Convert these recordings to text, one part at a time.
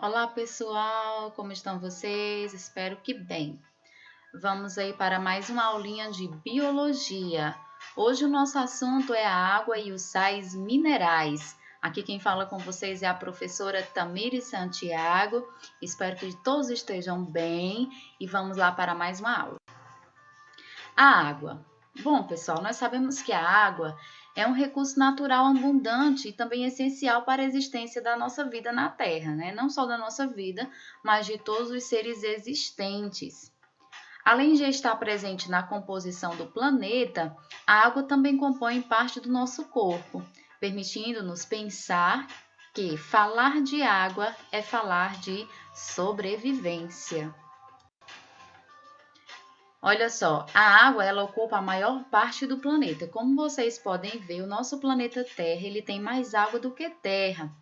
Olá pessoal, como estão vocês? Espero que bem. Vamos aí para mais uma aulinha de biologia. Hoje o nosso assunto é a água e os sais minerais. Aqui quem fala com vocês é a professora Tamires Santiago. Espero que todos estejam bem e vamos lá para mais uma aula. A água. Bom, pessoal, nós sabemos que a água é um recurso natural abundante e também essencial para a existência da nossa vida na Terra, né? Não só da nossa vida, mas de todos os seres existentes. Além de estar presente na composição do planeta, a água também compõe parte do nosso corpo, permitindo-nos pensar que falar de água é falar de sobrevivência. Olha só, a água ela ocupa a maior parte do planeta. Como vocês podem ver, o nosso planeta Terra ele tem mais água do que terra.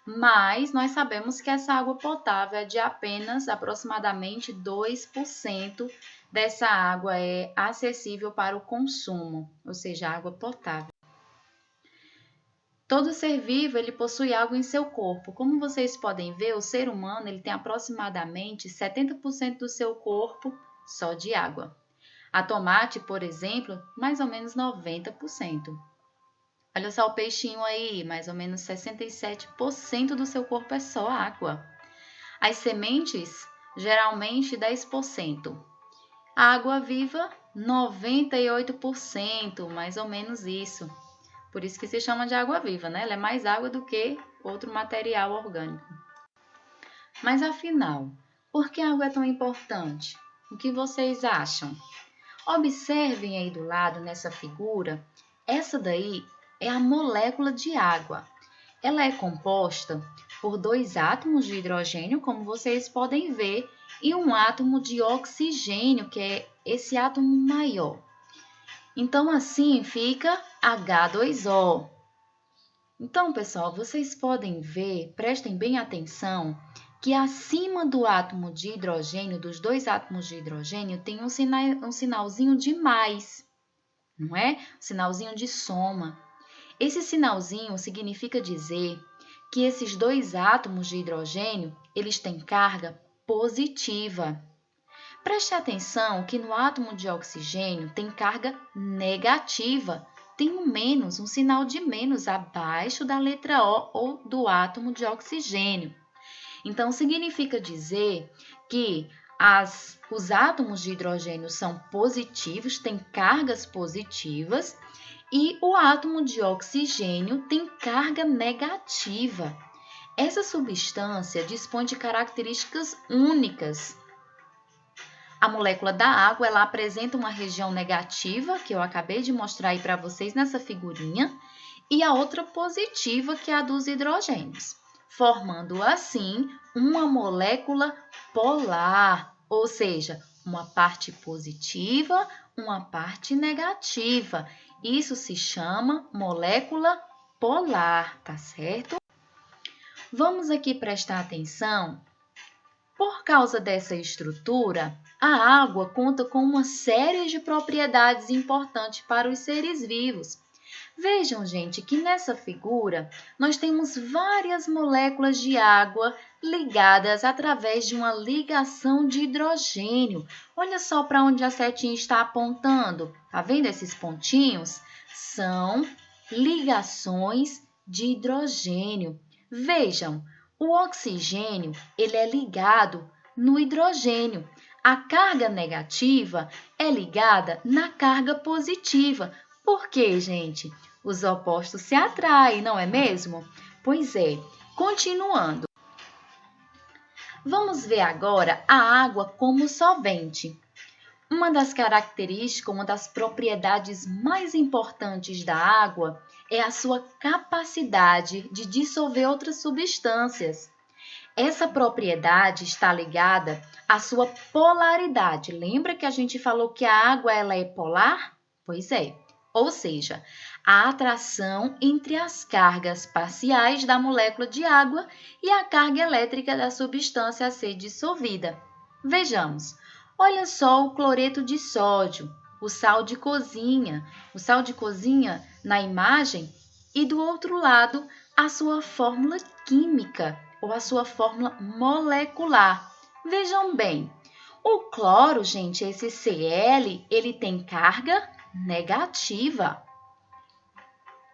Mas nós sabemos que essa água potável é de apenas aproximadamente 2% dessa água é acessível para o consumo, ou seja, água potável. Todo ser vivo ele possui água em seu corpo. Como vocês podem ver, o ser humano ele tem aproximadamente 70% do seu corpo só de água. A tomate, por exemplo, mais ou menos 90%. Olha só o peixinho aí, mais ou menos 67% do seu corpo é só água. As sementes, geralmente 10%. A água viva, 98%, mais ou menos isso. Por isso que se chama de água viva, né? Ela é mais água do que outro material orgânico. Mas afinal, por que a água é tão importante? O que vocês acham? Observem aí do lado nessa figura, essa daí é a molécula de água. Ela é composta por 2 átomos de hidrogênio, como vocês podem ver, e um átomo de oxigênio, que é esse átomo maior. Então, assim fica H2O. Então, pessoal, vocês podem ver, prestem bem atenção, que acima do átomo de hidrogênio, dos 2 átomos de hidrogênio, tem um sinalzinho de mais, não é? Um sinalzinho de soma. Esse sinalzinho significa dizer que esses 2 átomos de hidrogênio, eles têm carga positiva. Preste atenção que no átomo de oxigênio tem carga negativa, tem um menos, um sinal de menos abaixo da letra O ou do átomo de oxigênio. Então, significa dizer que os átomos de hidrogênio são positivos, têm cargas positivas, e o átomo de oxigênio tem carga negativa. Essa substância dispõe de características únicas. A molécula da água ela apresenta uma região negativa, que eu acabei de mostrar aí para vocês nessa figurinha, e a outra positiva, que é a dos hidrogênios, formando assim uma molécula polar, ou seja, uma parte positiva, uma parte negativa. Isso se chama molécula polar, tá certo? Vamos aqui prestar atenção. Por causa dessa estrutura, a água conta com uma série de propriedades importantes para os seres vivos. Vejam, gente, que nessa figura nós temos várias moléculas de água ligadas através de uma ligação de hidrogênio. Olha só para onde a setinha está apontando. Tá vendo esses pontinhos? São ligações de hidrogênio. Vejam, o oxigênio ele é ligado no hidrogênio. A carga negativa é ligada na carga positiva. Por quê, gente? Os opostos se atraem, não é mesmo? Pois é, continuando. Vamos ver agora a água como solvente. Uma das características, uma das propriedades mais importantes da água é a sua capacidade de dissolver outras substâncias. Essa propriedade está ligada à sua polaridade. Lembra que a gente falou que a água ela é polar? Pois é. Ou seja, a atração entre as cargas parciais da molécula de água e a carga elétrica da substância a ser dissolvida. Vejamos. Olha só o cloreto de sódio, o sal de cozinha. O sal de cozinha na imagem e do outro lado a sua fórmula química ou a sua fórmula molecular. Vejam bem, o cloro, gente, esse Cl, ele tem carga negativa.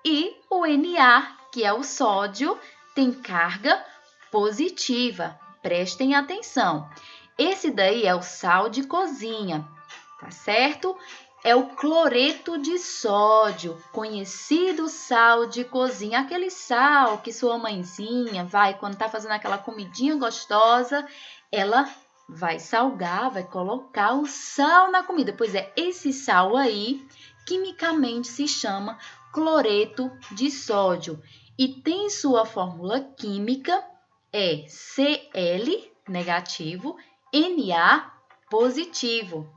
E o Na, que é o sódio, tem carga positiva. Prestem atenção. Esse daí é o sal de cozinha, tá certo? É o cloreto de sódio, conhecido sal de cozinha, aquele sal que sua mãezinha vai, quando tá fazendo aquela comidinha gostosa, ela vai salgar, vai colocar o sal na comida. Pois é, esse sal aí, quimicamente se chama cloreto de sódio e tem sua fórmula química é Cl negativo, Na positivo.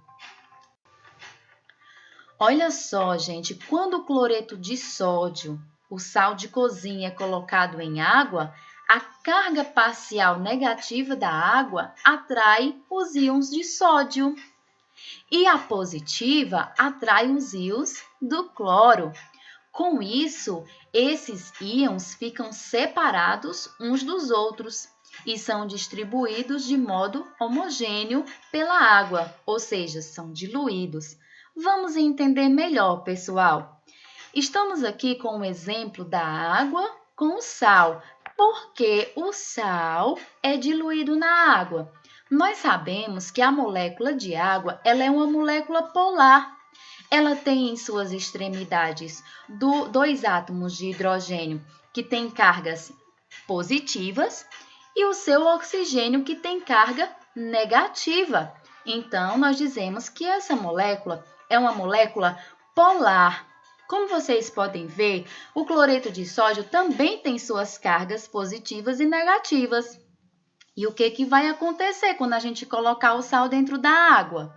Olha só, gente, quando o cloreto de sódio, o sal de cozinha, é colocado em água, a carga parcial negativa da água atrai os íons de sódio e a positiva atrai os íons do cloro. Com isso, esses íons ficam separados uns dos outros e são distribuídos de modo homogêneo pela água, ou seja, são diluídos. Vamos entender melhor, pessoal. Estamos aqui com o exemplo da água com o sal, porque o sal é diluído na água. Nós sabemos que a molécula de água ela é uma molécula polar. Ela tem em suas extremidades dois átomos de hidrogênio que têm cargas positivas e o seu oxigênio que tem carga negativa. Então, nós dizemos que essa molécula é uma molécula polar. Como vocês podem ver, o cloreto de sódio também tem suas cargas positivas e negativas. E o que vai acontecer quando a gente colocar o sal dentro da água?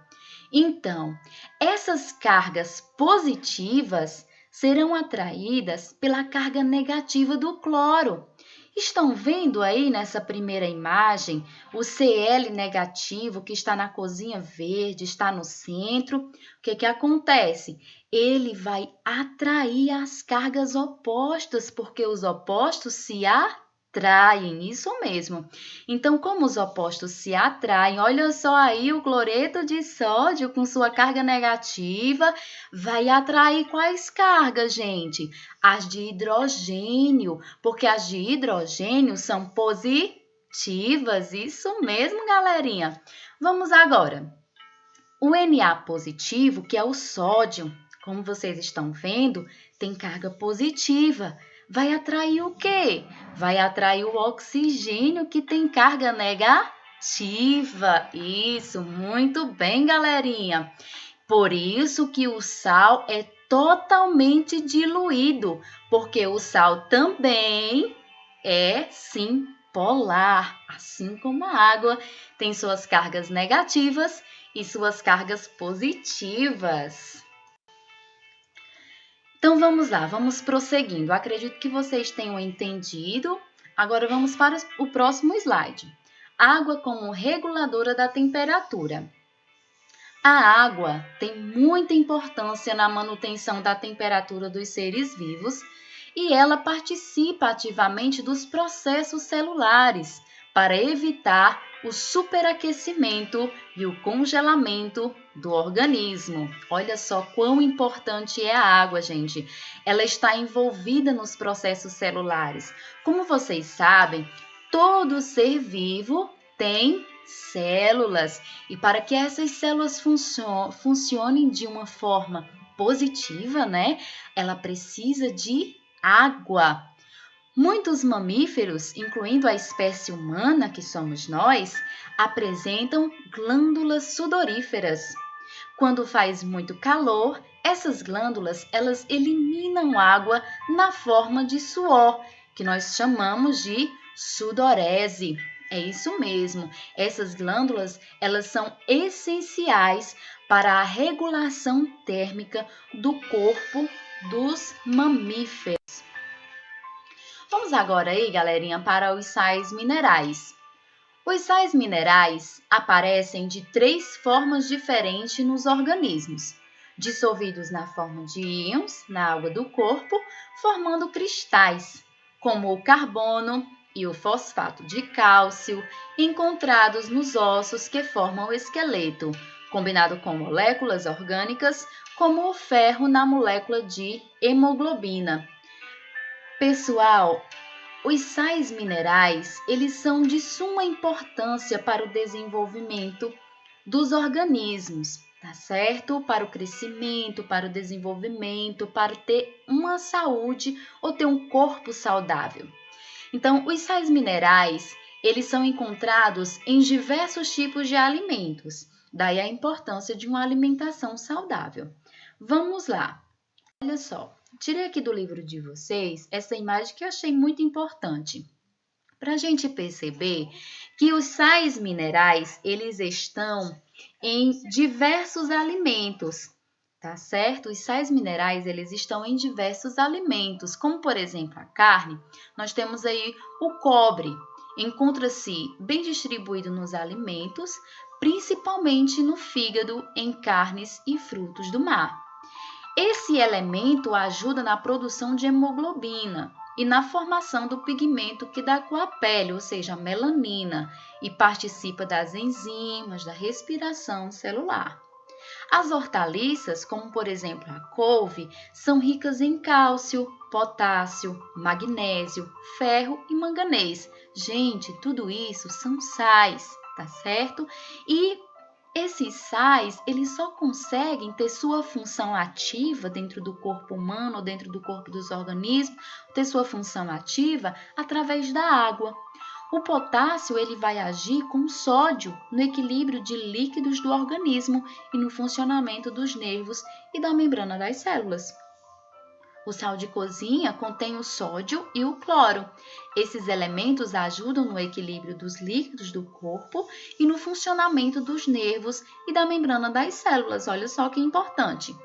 Então, essas cargas positivas serão atraídas pela carga negativa do cloro. Estão vendo aí nessa primeira imagem o Cl negativo que está na cozinha verde, está no centro. O que acontece? Ele vai atrair as cargas opostas, porque os opostos se atraem, isso mesmo. Então, como os opostos se atraem, olha só aí o cloreto de sódio com sua carga negativa vai atrair quais cargas, gente? As de hidrogênio, porque as de hidrogênio são positivas, isso mesmo, galerinha. Vamos agora. O Na positivo, que é o sódio, como vocês estão vendo, tem carga positiva. Vai atrair o quê? Vai atrair o oxigênio que tem carga negativa. Isso, muito bem, galerinha. Por isso que o sal é totalmente diluído, porque o sal também é, sim, polar, assim como a água tem suas cargas negativas e suas cargas positivas. Então, vamos lá, vamos prosseguindo. Acredito que vocês tenham entendido. Agora, vamos para o próximo slide. Água como reguladora da temperatura. A água tem muita importância na manutenção da temperatura dos seres vivos e ela participa ativamente dos processos celulares para evitar o superaquecimento e o congelamento do organismo. Olha só quão importante é a água, gente. Ela está envolvida nos processos celulares. Como vocês sabem, todo ser vivo tem células e para que essas células funcionem de uma forma positiva, né? Ela precisa de água. Muitos mamíferos, incluindo a espécie humana, que somos nós, apresentam glândulas sudoríferas. Quando faz muito calor, essas glândulas elas eliminam água na forma de suor, que nós chamamos de sudorese. É isso mesmo. Essas glândulas elas são essenciais para a regulação térmica do corpo dos mamíferos. Vamos agora aí, galerinha, para os sais minerais. Os sais minerais aparecem de 3 formas diferentes nos organismos, dissolvidos na forma de íons na água do corpo, formando cristais. como o carbono e o fosfato de cálcio, encontrados nos ossos que formam o esqueleto, combinado com moléculas orgânicas, como o ferro na molécula de hemoglobina. Pessoal, os sais minerais, eles são de suma importância para o desenvolvimento dos organismos, tá certo? Para o crescimento, para o desenvolvimento, para ter uma saúde ou ter um corpo saudável. Então, os sais minerais, eles são encontrados em diversos tipos de alimentos. Daí a importância de uma alimentação saudável. Vamos lá. Olha só, tirei aqui do livro de vocês essa imagem que eu achei muito importante. Para a gente perceber que os sais minerais, eles estão em diversos alimentos, tá certo? Os sais minerais, eles estão em diversos alimentos, como por exemplo a carne, nós temos aí o cobre, encontra-se bem distribuído nos alimentos, principalmente no fígado, em carnes e frutos do mar. Esse elemento ajuda na produção de hemoglobina e na formação do pigmento que dá cor à pele, ou seja, a melanina, e participa das enzimas, da respiração celular. As hortaliças, como por exemplo a couve, são ricas em cálcio, potássio, magnésio, ferro e manganês. Gente, tudo isso são sais, tá certo? E esses sais, eles só conseguem ter sua função ativa dentro do corpo humano ou dentro do corpo dos organismos, ter sua função ativa através da água. O potássio, ele vai agir com o sódio no equilíbrio de líquidos do organismo e no funcionamento dos nervos e da membrana das células. O sal de cozinha contém o sódio e o cloro. Esses elementos ajudam no equilíbrio dos líquidos do corpo e no funcionamento dos nervos e da membrana das células. Olha só que importante.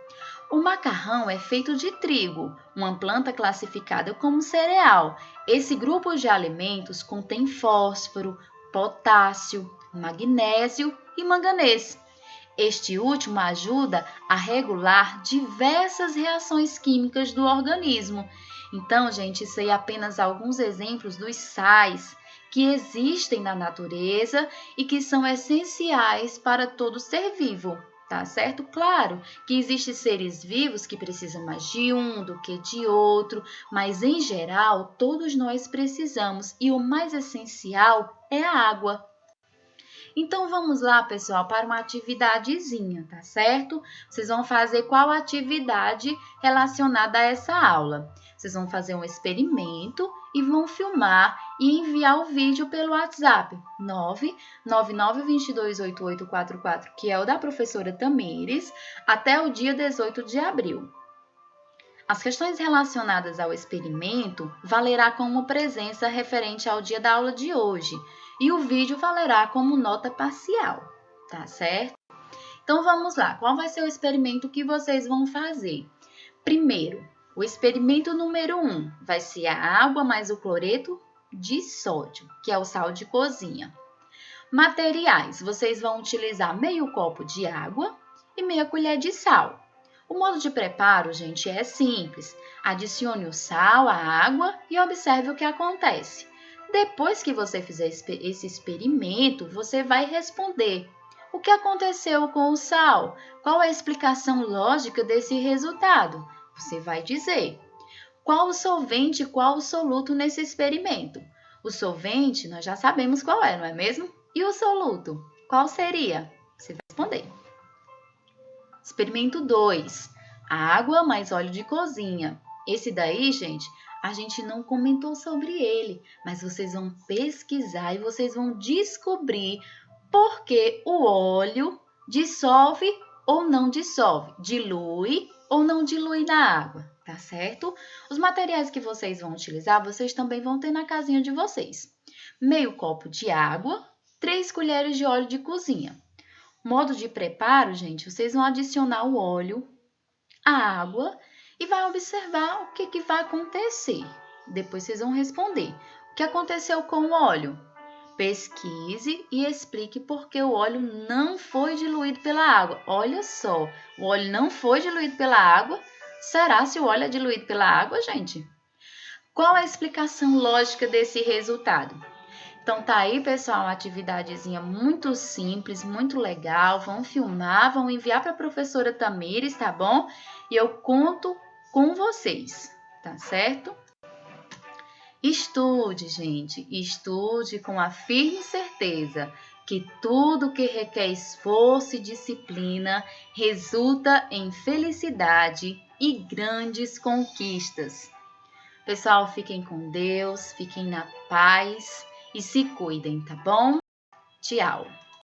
O macarrão é feito de trigo, uma planta classificada como cereal. Esse grupo de alimentos contém fósforo, potássio, magnésio e manganês. Este último ajuda a regular diversas reações químicas do organismo. Então, gente, isso aí é apenas alguns exemplos dos sais que existem na natureza e que são essenciais para todo ser vivo, tá certo? Claro que existem seres vivos que precisam mais de um do que de outro, mas em geral todos nós precisamos e o mais essencial é a água. Então, vamos lá, pessoal, para uma atividadezinha, tá certo? Vocês vão fazer qual atividade relacionada a essa aula? Vocês vão fazer um experimento e vão filmar e enviar o vídeo pelo WhatsApp 999228844, que é o da professora Tamires, até o dia 18 de abril. As questões relacionadas ao experimento valerá como presença referente ao dia da aula de hoje e o vídeo valerá como nota parcial, tá certo? Então vamos lá, qual vai ser o experimento que vocês vão fazer? Primeiro, o experimento número 1 vai ser a água mais o cloreto de sódio, que é o sal de cozinha. Materiais, vocês vão utilizar meio copo de água e meia colher de sal. O modo de preparo, gente, é simples. Adicione o sal à água e observe o que acontece. Depois que você fizer esse experimento, você vai responder: o que aconteceu com o sal? Qual a explicação lógica desse resultado? Você vai dizer: qual o solvente e qual o soluto nesse experimento? O solvente, nós já sabemos qual é, não é mesmo? E o soluto, qual seria? Você vai responder. Experimento 2. Água mais óleo de cozinha. Esse daí, gente, a gente não comentou sobre ele, mas vocês vão pesquisar e vocês vão descobrir por que o óleo dissolve ou não dissolve, dilui ou não dilui na água, tá certo? Os materiais que vocês vão utilizar, vocês também vão ter na casinha de vocês. Meio copo de água, 3 colheres de óleo de cozinha. Modo de preparo, gente, vocês vão adicionar o óleo, a água e vai observar o que vai acontecer. Depois vocês vão responder. O que aconteceu com o óleo? Pesquise e explique por que o óleo não foi diluído pela água. Olha só, o óleo não foi diluído pela água. Será se o óleo é diluído pela água, gente? Qual a explicação lógica desse resultado? Então tá aí, pessoal, uma atividadezinha muito simples, muito legal. Vão filmar, vão enviar para a professora Tamires, tá bom? E eu conto com vocês, tá certo? Estude, gente, estude com a firme certeza que tudo que requer esforço e disciplina resulta em felicidade e grandes conquistas. Pessoal, fiquem com Deus, fiquem na paz e se cuidem, tá bom? Tchau!